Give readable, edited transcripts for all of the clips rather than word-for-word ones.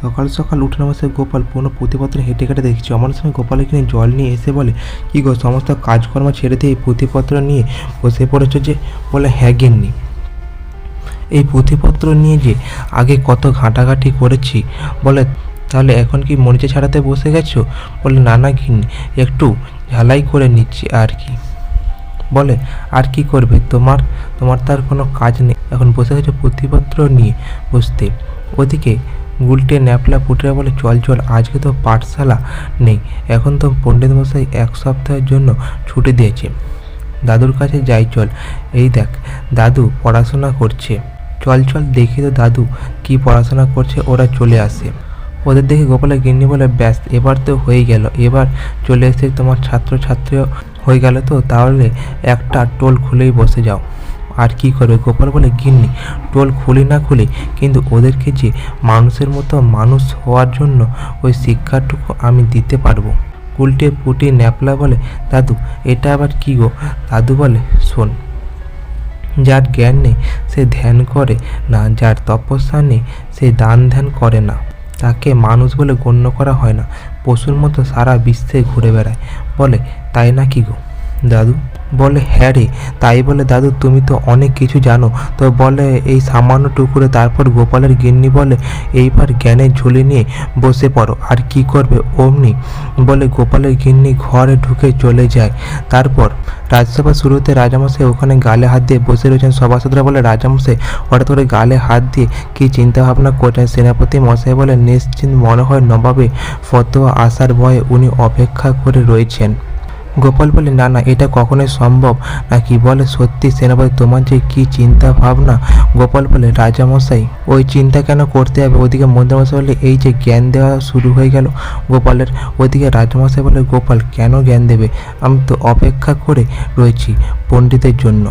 সকাল সকাল উঠে বসে গোপাল পুরনো পুঁথিপত্র হেঁটে কেটে দেখছি। অমন সময় গোপালের কিনে জল নিয়ে এসে বলে, কি গো, সমস্ত কাজকর্ম ছেড়ে দিয়ে এই পুঁথিপত্র নিয়ে বসে পড়েছ যে? বলে, হ্যাঁ গিন্নি, এই পুঁথিপত্র নিয়ে যে আগে কত ঘাঁটাঘাঁটি করেছি। বলে, তাহলে এখন কি মরিচা ছাড়াতে বসে গেছো? বলে, না না গিন্নি, একটু ঝালাই করে নিচ্ছি আর কি। বলে, আর কি করবে, তোমার তোমার তার কোনো কাজ নেই, এখন বসে গেছো পুঁথিপত্র নিয়ে বসতে। ওদিকে গুলটে ন্যাপলা পুটিরা বলে, চল চল, আজকে তো পাঠশালা নেই, এখন তো পণ্ডিত মশাই 1 সপ্তাহের জন্য ছুটি দিয়েছে। দাদুর কাছে যাই চল, এই দেখ দাদু পড়াশোনা করছে। চল চল দেখি তো দাদু কি পড়াশোনা করছে। ওরা চলে আসে। ওদের দেখে গোপালের গিন্নি বলে, ব্যাস এবার তো হয়ে গেল, এবার চলে এসে তোমার ছাত্রছাত্রীও হয়ে গেল তো, তাহলে একটা টোল খুলেই বসে যাও। আর কি করবে? গোপাল বলে, গিন্নি, টোল খুলি না খুলি, কিন্তু ওদেরকে যে মানুষের মতো মানুষ হওয়ার জন্য ওই শিক্ষাটুকু আমি দিতে পারবো। উল্টে পুটি ন্যাপলা বলে, দাদু এটা আবার কি গো? দাদু বলে, শোন, যার জ্ঞান নেই সে ধ্যান করে না, যার তপস্যা নেই সে দান ধ্যান করে না, তাকে মানুষ বলে গণ্য করা হয় না, পশুর মতো সারা বিশ্বে ঘুরে বেড়ায়। বলে, তাই না কি গো দাদু? বলে, হ্যাঁ রে, তাই। বলে, দাদু তুমি তো অনেক কিছু জানো। তো বলে, এই সামান্য টুকরে। তারপর গোপালের গিন্নি বলে, এইবার জ্ঞানের ঝুলি নিয়ে বসে পড়ো। আর কি করবে? অমনি বলে গোপালের গিন্নি ঘরে ঢুকে চলে যায়। তারপর রাজসভা শুরুতে রাজামশাই ওখানে গালে হাত দিয়ে বসে রয়েছেন। সভাসদরা বলে, রাজামশাই হঠাৎ করে গালে হাত দিয়ে কি চিন্তা ভাবনা করছেন? সেনাপতি মশাই বলে, নিশ্চিন্ত মনে হয় নবাবে ফতোয়া আসার ভয়ে উনি অপেক্ষা করে রয়েছেন। গোপাল বলে, না না, এটা কখনোই সম্ভব নাকি? বলে, সত্যি সেনাপতি, তোমার যে কি চিন্তা ভাবনা। গোপাল বলে, রাজামশাই ওই চিন্তা কেন করতে হবে? ওদিকে মন্ত্রীমশাই বলে, এই যে জ্ঞান দেওয়া শুরু হয়ে গেল গোপালের। ওদিকে রাজামশাই বলে, গোপাল কেন জ্ঞান দেবে? আমি তো অপেক্ষা করে রয়েছি পণ্ডিতের জন্য।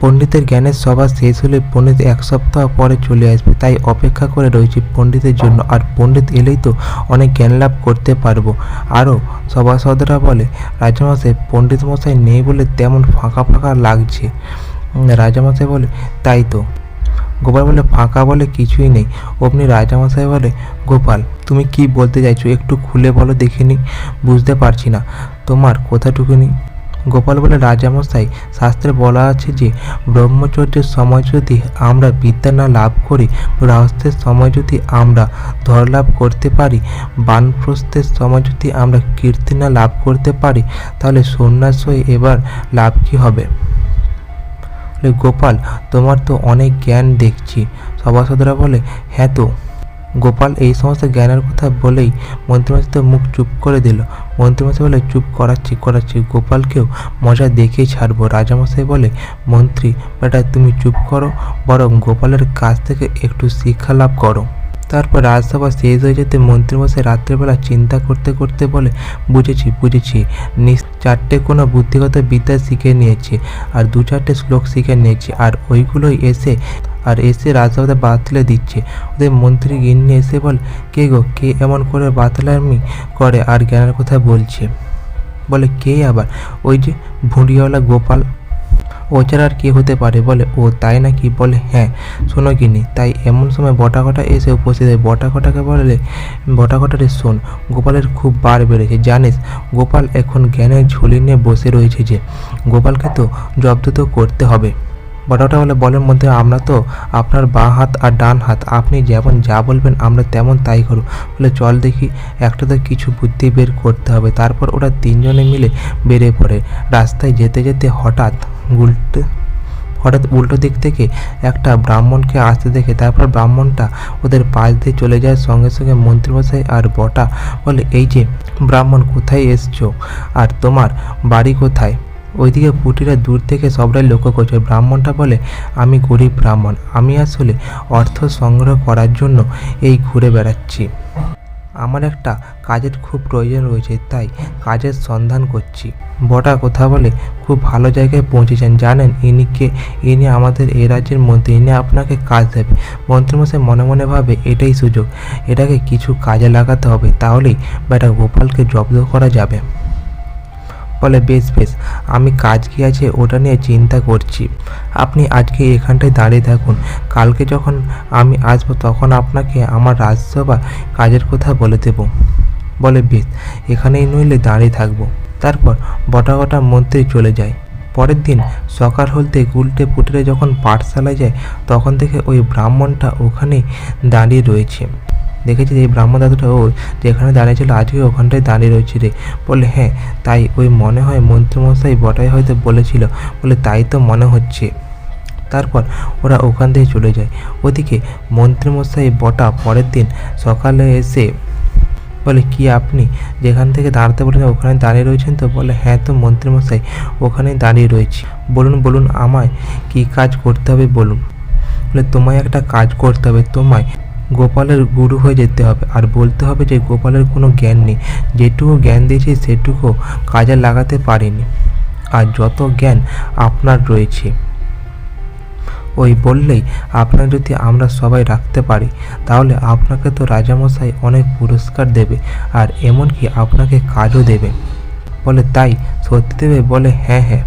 পণ্ডিতের জ্ঞানের সভা শেষ হলে পণ্ডিত 1 সপ্তাহ পরে চলে আসবে, তাই অপেক্ষা করে রয়েছি পণ্ডিতের জন্য। আর পণ্ডিত এলেই তো অনেক জ্ঞান লাভ করতে পারবো। আরও সভাসদরা বলে, রাজামশাই পণ্ডিত মশাই নেই বলে তেমন ফাঁকা ফাঁকা লাগছে। রাজামশাই বলে, তাই তো। গোপাল বলে, ফাঁকা বলে কিছুই নেই। অমনি রাজামশাই বলে, গোপাল তুমি কি বলতে চাইছো? একটু খুলে বলো দেখিনি, বুঝতে পারছি না তোমার কথাটুকুনি। গোপাল বলে, রাজামশাই শাস্ত্রে বলা আছে যে ব্রহ্মচর্যের সময় যদি আমরা বিদ্যা না লাভ করি, গৃহস্থের সময় যদি আমরা ধর লাভ করতে পারি, বানপ্রস্থের সময় যদি আমরা কীর্তি না লাভ করতে পারি, তাহলে সন্ন্যাস হয়ে এবার লাভ কি হবে? গোপাল তোমার তো অনেক জ্ঞান দেখছি। সভাসদরা বলে, হ্যাঁ তো। গোপাল এই সমস্ত জ্ঞানের কথা বলেই মন্ত্রীমশাই তো মুখ চুপ করে দিল। মন্ত্রীমশাই বলে, চুপ করাচ্ছি, গোপালকেও মজা দেখেই ছাড়বো। রাজামশাই বলে, মন্ত্রী বেটা তুমি চুপ করো, বরং গোপালের কাছ থেকে একটু শিক্ষা লাভ করো। তারপর রাজসভা শেষ হয়ে যেতে মন্ত্রীমশাই রাত্রেবেলা চিন্তা করতে করতে বলে, বুঝেছি 4টে কোনো বুদ্ধিগত বিদ্যা শিখে নিয়েছে, আর 2-4টে শ্লোক শিখে নিয়েছে, আর ওইগুলোই এসে রাজসভাতে বাতলে দিচ্ছে। ওদের মন্ত্রী গিন্নি এসে বলে, কে গো, কে এমন করে বাতলামি করে আর জ্ঞানের কথা বলছে? বলে, কে আবার? ওই যে ভুঁড়িওয়ালা গোপাল। ও ছাড়া আর কে হতে পারে? বলে, ও তাই নাকি? বলে, হ্যাঁ। শোনো গিন্নি, তাই এমন সময় বটাঘটা এসে উপস্থিত হয়। বটাঘটাকে বলে, বটাঘটারে শোন, গোপালের খুব বার বেড়েছে জানিস। গোপাল এখন জ্ঞানের ঝুলি নিয়ে বসে রয়েছে যে, গোপালকে তো জব্দ তো করতে হবে। বটাঘটা বলের মধ্যে, আমরা তো আপনার বাঁ হাত আর ডান হাত, আপনি যেমন যা বলবেন আমরা তেমন তাই করব। বলে, চল দেখি, একটা তো কিছু বুদ্ধি বের করতে হবে। তারপর ওরা 3 জনে মিলে বেরিয়ে পড়ে। রাস্তায় যেতে যেতে হঠাৎ উল্টো দিক থেকে একটা ব্রাহ্মণকে আসতে দেখে। তারপর ব্রাহ্মণটা ওদের পাশ দিয়ে চলে যায়। সঙ্গে সঙ্গে মন্ত্রীমশাই আর বটা বলে, এই যে ব্রাহ্মণ, কোথায় এসছো আর তোমার বাড়ি কোথায়? ওইদিকে পুটিরা দূর থেকে সবটাই লক্ষ্য করছে। ব্রাহ্মণটা বলে, আমি গরিব ব্রাহ্মণ, আমি আসলে অর্থ সংগ্রহ করার জন্য এই ঘুরে বেড়াচ্ছি। আমার একটা কাজের খুব প্রয়োজন রয়েছে, তাই কাজের সন্ধান করছি। বটা কথা বলে, খুব ভালো জায়গায় পৌঁছেছেন জানেন। ইনি আমাদের এই রাজ্যের মন্ত্রী, ইনি আপনাকে কাজ দেবে। মন্ত্রীমশাই মনে মনে ভাবে, এটাই সুযোগ, এটাকে কিছু কাজে লাগাতে হবে, তাহলেই বেটা গোপালকে জব্দ করা যাবে। বলে বেশ বেশ, আমি কাজ কি আছে ওটা নিয়ে চিন্তা করছি, আপনি আজকে এখানটায় দাঁড়িয়ে থাকুন, কালকে যখন আমি আসবো তখন আপনাকে আমার রাজসভা কাজের কথা বলে দেব। বলে বেশ, এখানেই নইলে দাঁড়িয়ে থাকবো। তারপর বটা মন্ত্রী চলে যায়। পরের দিন সকাল হলতে গুলটে পুটরে যখন পাঠশালায় যায় তখন থেকে ওই ব্রাহ্মণটা ওখানেই দাঁড়িয়ে রয়েছে। দেখেছি যে এই ব্রাহ্মণ দাদুটা ও যেখানে দাঁড়িয়েছিল আজকে ওখানটায় দাঁড়িয়ে রয়েছে রে। বলে হ্যাঁ, তাই ওই মনে হয় মন্ত্রীমশাই বটাই হয়তো বলেছিল। বলে তাই তো মনে হচ্ছে। তারপর ওরা ওখান থেকে চলে যায়। ওদিকে মন্ত্রীমশাই বটা পরের দিন সকালে এসে বলে কি আপনি যেখান থেকে দাঁড়াতে বলেছেন ওখানে দাঁড়িয়ে রয়েছেন তো? বলে হ্যাঁ তো মন্ত্রীমশাই, ওখানেই দাঁড়িয়ে রয়েছি। বলুন বলুন আমায় কী কাজ করতে হবে বলুন। বলে তোমায় একটা কাজ করতে হবে, তোমায় গোপালের গুরু হয়ে যেতে হবে আর বলতে হবে যে গোপালের কোনো জ্ঞান নেই, যেটুকু জ্ঞান দিয়েছি সেটুকু কাজে লাগাতে পারিনি, আর যত জ্ঞান আপনার রয়েছে ওই বললেই আপনার যদি আমরা সবাই রাখতে পারি তাহলে আপনাকে তো রাজামশাই অনেক পুরস্কার দেবে আর এমনকি আপনাকে কাজও দেবে। বলে তাই সত্যি দেবে? বলে হ্যাঁ হ্যাঁ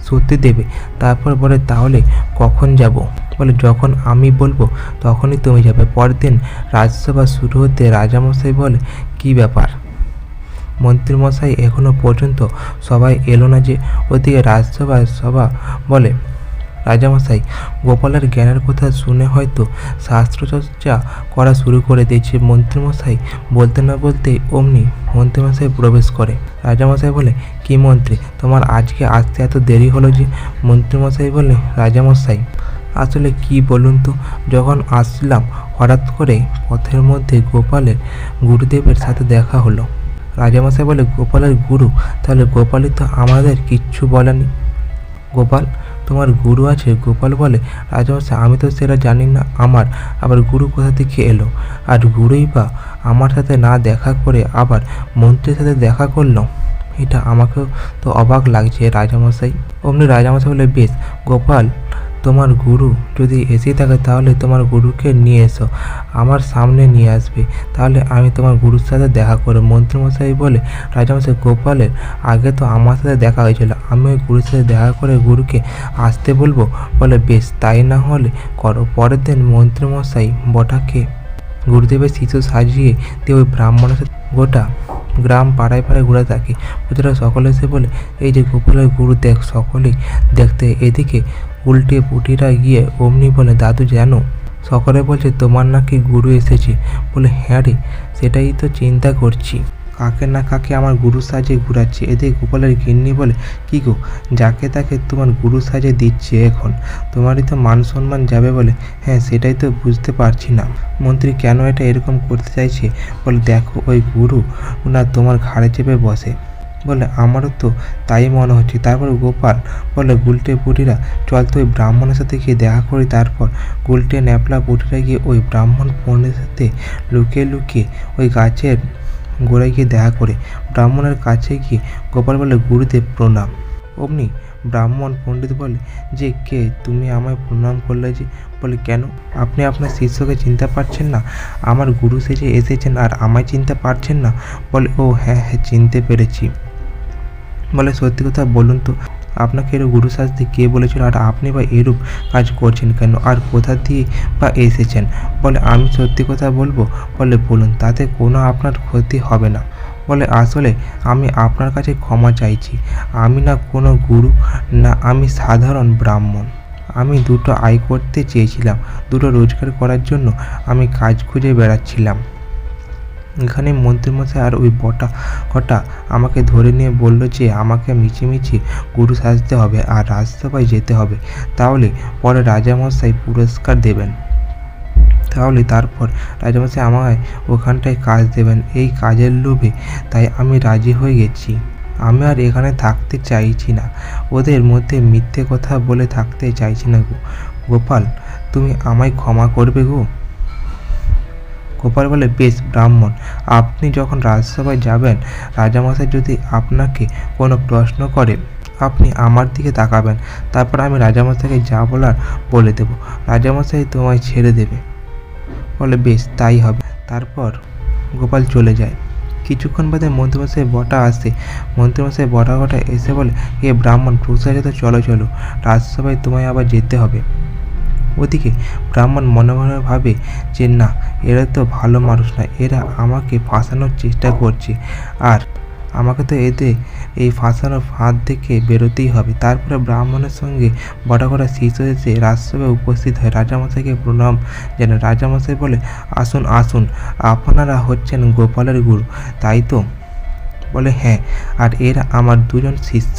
সত্যি দেবে। তারপর বলে তাহলে কখন যাব? বলে যখন আমি বলবো তখনই তুমি যাবে। পরের দিন রাজসভা শুরু হতে রাজামশাই বলে কি ব্যাপার মন্ত্রীমশাই এখনো পর্যন্ত সবাই এলো না যে? ওদিকে সভা বলে রাজামশাই গোপালের জ্ঞানের কথা শুনে হয়তো শাস্ত্রচর্চা করা শুরু করে দিয়েছে। মন্ত্রীমশাই বলতে না বলতেই অমনি মন্ত্রীমশাই প্রবেশ করে। রাজামশাই বলে কি মন্ত্রী, তোমার আজকে আসতে এত দেরি হলো যে? মন্ত্রীমশাই বলে রাজামশাই আসলে কি বলুন তো, যখন আসলাম হঠাৎ করে পথের মধ্যে গোপালের গুরুদেবের সাথে দেখা হলো। রাজামশাই বলে গোপালের গুরু? তাহলে গোপালই তো আমাদের কিচ্ছু বলেনি। গোপাল তোমার গুরু আছে? গোপাল বলে রাজামশাই আমি তো সেটা জানি না, আমার আবার গুরু কোথা থেকে এলো? আর গুরুই বা আমার সাথে না দেখা করে আবার মন্ত্রীর সাথে দেখা করলো, এটা আমাকেও তো অবাক লাগছে রাজামশাই। অমনি রাজামশাই বলে বেশ গোপাল, তোমার গুরু যদি এসে থাকে তাহলে তোমার গুরুকে নিয়ে এসো, আমার সামনে নিয়ে আসবে, তাহলে আমি তোমার গুরুর সাথে দেখা করব। মন্ত্রীমশাই বলে রাজামশাই গোপালের আগে তো আমার সাথে দেখা হয়েছিল, আমি ওই গুরুর সাথে দেখা করে গুরুকে আসতে বলবো। বলে বেশ তাই না হলে করো। পরের দিন মন্ত্রীমশাই বটাকে গুরুদেবের শিশু সাজিয়ে দিয়ে ওই ব্রাহ্মণের সাথে গোটা গ্রাম পাড়ায় ঘুরে থাকে। প্রজারা সকলে এসে বলে এই যে গোপালের গুরু দেখ, সকলেই দেখতে এদিকে উল্টে পুটিরা গিয়ে অমনি বলে দাদু জানো, সকলে বলছে তোমার নাকি গুরু এসেছে। বলে হ্যাঁ রে, সেটাই তো চিন্তা করছি, কাকে না কাকে আমার গুরু সাজিয়ে ঘুরাচ্ছে। এদিকে গোপালের গিন্নি বলে কি গো, যাকে তাকে তোমার গুরু সাজিয়ে দিচ্ছে, এখন তোমারই তো মান সম্মান যাবে। বলে হ্যাঁ সেটাই তো বুঝতে পারছি না মন্ত্রী কেন এটা এরকম করতে চাইছে। বলে দেখো ওই গুরু না তোমার ঘাড়ে চেপে বসে। বলে আমারও তো তাই মনে হচ্ছে। তারপর গোপাল বলে গুলটে বুড়িরা চল তো ওই ব্রাহ্মণের সাথে গিয়ে দেখা করি। তারপর গুলটে ন্যাপলা বুড়িরা গিয়ে ওই ব্রাহ্মণ পণ্ডিতের সাথে লুকিয়ে লুকিয়ে ওই গাছের গোড়ায় গিয়ে দেখা করে। ব্রাহ্মণের কাছে গিয়ে গোপাল বলে গুরুদেব প্রণাম। অমনি ব্রাহ্মণ পণ্ডিত বলে যে কে তুমি আমায় প্রণাম করলে যে? বলে কেন, আপনি আপনার শিষ্যকে চিনতে পারছেন না? আমার গুরু সেজে এসেছেন আর আমায় চিনতে পারছেন না? বলে ও হ্যাঁ হ্যাঁ চিনতে পেরেছি। বলে সত্যি কথা বলুন তো, আপনাকে এরূপ গুরু সাজতে কে বলেছিল, আর আপনি বা এরূপ কাজ করছেন কেন, আর কোথা দিয়ে বা এসেছেন? বলে আমি সত্যি কথা বলবো? বলে বলুন, তাতে কোনো আপনার ক্ষতি হবে না। বলে আসলে আমি আপনার কাছে ক্ষমা চাইছি, আমি না কোনো গুরু না, আমি সাধারণ ব্রাহ্মণ। আমি দুটো আয় করতে চেয়েছিলাম, দুটো রোজগার করার জন্য আমি কাজ খুঁজে বেড়াচ্ছিলাম। এখানে মন্ত্রীমশাই আর ওই বটা কটা আমাকে ধরে নিয়ে বলল যে আমাকে মিছিমিছি গুরু সাজতে হবে আর রাজসভায় যেতে হবে, তাহলে পরে রাজামশাই পুরস্কার দেবেন, তাহলে তারপর রাজামশাই আমায় ওখানটায় কাজ দেবেন। এই কাজের লোভে তাই আমি রাজি হয়ে গেছি। আমি আর এখানে থাকতে চাইছি না, ওদের মধ্যে মিথ্যে কথা বলে থাকতে চাইছি না গো। গোপাল তুমি আমায় ক্ষমা করবে গো। গোপাল বলে বেশ ব্রাহ্মণ, আপনি যখন রাজসভায় যাবেন রাজামশাই যদি আপনাকে কোনো প্রশ্ন করে আপনি আমার দিকে তাকাবেন, তারপর আমি রাজামশাইকে যা বলার বলে দেব, রাজামশাই তোমায় ছেড়ে দেবে। বলে বেশ তাই হবে। তারপর গোপাল চলে যায়। কিছুক্ষণ বাদে মন্ত্রীমশাই বটা আসে। মন্ত্রীমশাই বটা ঘটা এসে বলে, এ ব্রাহ্মণ প্রসাদে তো চলো চলো, রাজসভায় তোমায় আবার যেতে হবে। ওদিকে ব্রাহ্মণ মনে মনে ভাবে যে না, এরা তো ভালো মানুষ না, এরা আমাকে ফাঁসানোর চেষ্টা করছে, আর আমাকে তো এদের এই ফাঁসানোর ফাঁদ থেকে বেরোতেই হবে। তারপরে ব্রাহ্মণের সঙ্গে বটা করা শিষ্য এসে রাজসভায় উপস্থিত হয়। রাজামশাইকে প্রণাম জানায়। রাজামশাই বলে, আসুন আসুন, আপনারা হচ্ছেন গোপালের গুরু, তাই তো? বলে, হ্যাঁ, আর এরা আমার দুজন শিষ্য।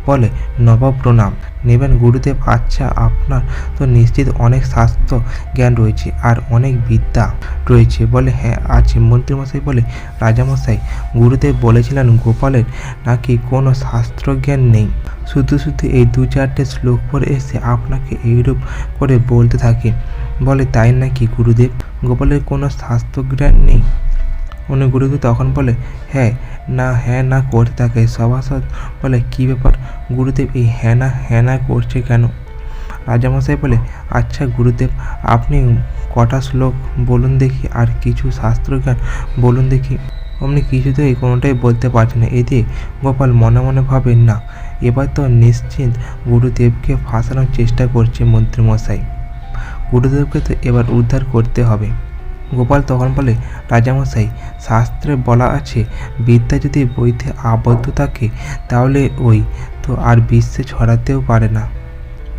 বলে, নবাব প্রণাম নেবেন গুরুদেব? আচ্ছা, আপনার তো নিশ্চিত অনেক শাস্ত্র জ্ঞান রয়েছে আর অনেক বিদ্যা রয়েছে। বলে, হ্যাঁ আছে। মন্ত্রীমশাই বলে, রাজামশাই, গুরুদেব বলেছিলেন গোপালের নাকি কোনো শাস্ত্রজ্ঞান নেই, শুধু শুধু এই 2-4টে শ্লোক পড়ে এসে আপনাকে এইরূপ করে বলতে থাকে। বলে, তাই নাকি গুরুদেব? গোপালের কোনো শাস্ত্রজ্ঞান নেই? উনি গুরুদেব তখন বলে, হ্যাঁ না করতে থাকে। সভাসদ বলে, কী ব্যাপার গুরুদেব, এই হ্যাঁ না করছে কেন? রাজামশাই বলে, আচ্ছা গুরুদেব, আপনি কটা শ্লোক বলুন দেখি, আর কিছু শাস্ত্রজ্ঞান বলুন দেখি। অমনি কিছুতেই কোনোটাই বলতে পারছে না। এতে গোপাল মনে মনে ভাবে, না, এবার তো নিশ্চিত গুরুদেবকে ফাঁসানোর চেষ্টা করছে মন্ত্রীমশাই। গুরুদেবকে তো এবার উদ্ধার করতে হবে। গোপাল তখন বলে, রাজামশাই, শাস্ত্রে বলা আছে বিদ্যা যদি বইতে আবদ্ধ থাকে তাহলে ওই তো আর বিশ্বে ছড়াতেও পারে না।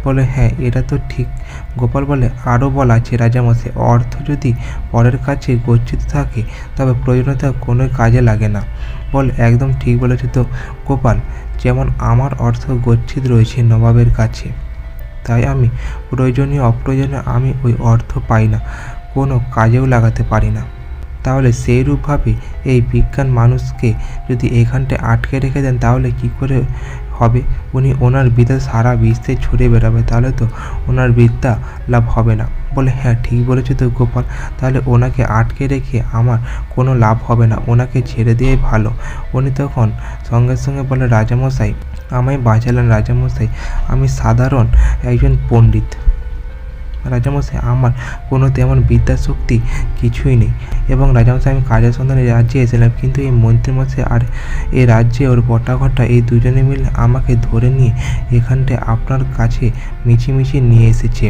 বলে, হ্যাঁ এটা তো ঠিক। গোপাল বলে, আরও বলা আছে রাজামশাই, অর্থ যদি পরের কাছে গচ্ছিত থাকে তবে প্রয়োজনীয়তা কোনো কাজে লাগে না। বলে, একদম ঠিক বলেছে তো গোপাল, যেমন আমার অর্থ গচ্ছিত রয়েছে নবাবের কাছে, তাই আমি প্রয়োজনীয় অপ্রয়োজনে আমি ওই অর্থ পাই না, কোনো কাজেও লাগাতে পারি না। তাহলে সেইরূপভাবে এই বিজ্ঞান মানুষকে যদি এখানটায় আটকে রেখে দেন তাহলে কি করে হবে? উনি ওনার বিদ্যা সারা বিশ্বে ছড়িয়ে বেড়াবে, তাহলে তো ওনার বিদ্যা লাভ হবে না। বলে, হ্যাঁ ঠিক বলেছে তো গোপাল, তাহলে ওনাকে আটকে রেখে আমার কোনো লাভ হবে না, ওনাকে ছেড়ে দিয়েই ভালো। উনি তখন সঙ্গে সঙ্গে বলে, রাজামশাই আমায় বাঁচালেন রাজামশাই, আমি সাধারণ একজন পণ্ডিত রাজামশাই, আমার কোনো তেমন বিদ্যা শক্তি কিছুই নেই, এবং রাজামশাই আমি কাজের সন্ধানে রাজ্যে এসেছিলাম, কিন্তু এই মন্ত্রীমশাই আর এই রাজ্যে ওর বটাঘটা এই দুজনে মিলে আমাকে ধরে নিয়ে এখানটায় আপনার কাছে মিছিমিছি নিয়ে এসেছে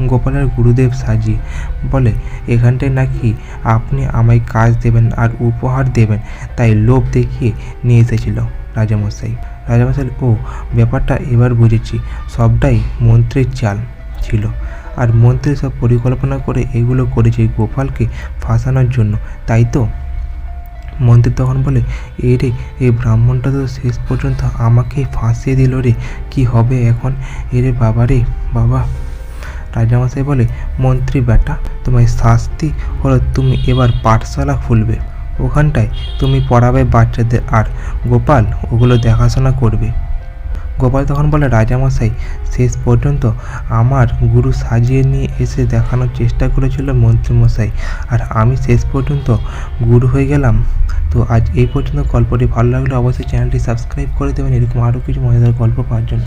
গোপালের গুরুদেব সাজিয়ে। বলে, এখানটায় নাকি আপনি আমায় কাজ দেবেন আর উপহার দেবেন, তাই লোভ দেখিয়ে নিয়ে এসেছিল রাজামশাই। রাজামশাই, ও ব্যাপারটা এবার বুঝেছি, সবটাই মন্ত্রীর চাল ছিল, আর মন্ত্রী সব পরিকল্পনা করে এগুলো করেছে গোপালকে ফাঁসানোর জন্য, তাই তো? মন্ত্রী তখন বলে, রে, এই ব্রাহ্মণটা তো শেষ পর্যন্ত আমাকেই ফাঁসিয়ে দিল রে, কি হবে এখন? রে বাবা, রে বাবা। রাজামশাই বলে, মন্ত্রী বেটা, তোমার শাস্তি হলো তুমি এবার পাঠশালা খুলবে, ওখানটায় তুমি পড়াবে বাচ্চাদের, আর গোপাল ওগুলো দেখাশোনা করবে। গোপাল তখন বলে, রাজামশাই শেষ পর্যন্ত আমার গুরু সাজিয়ে নিয়ে এসে দেখানোর চেষ্টা করেছিল মন্ত্রীমশাই, আর আমি শেষ পর্যন্ত গুরু হয়ে গেলাম। তো আজ এই পর্যন্ত। গল্পটি ভালো লাগলে অবশ্যই চ্যানেলটি সাবস্ক্রাইব করে দেবেন এরকম আরও কিছু মজাদার গল্প পাওয়ার জন্য।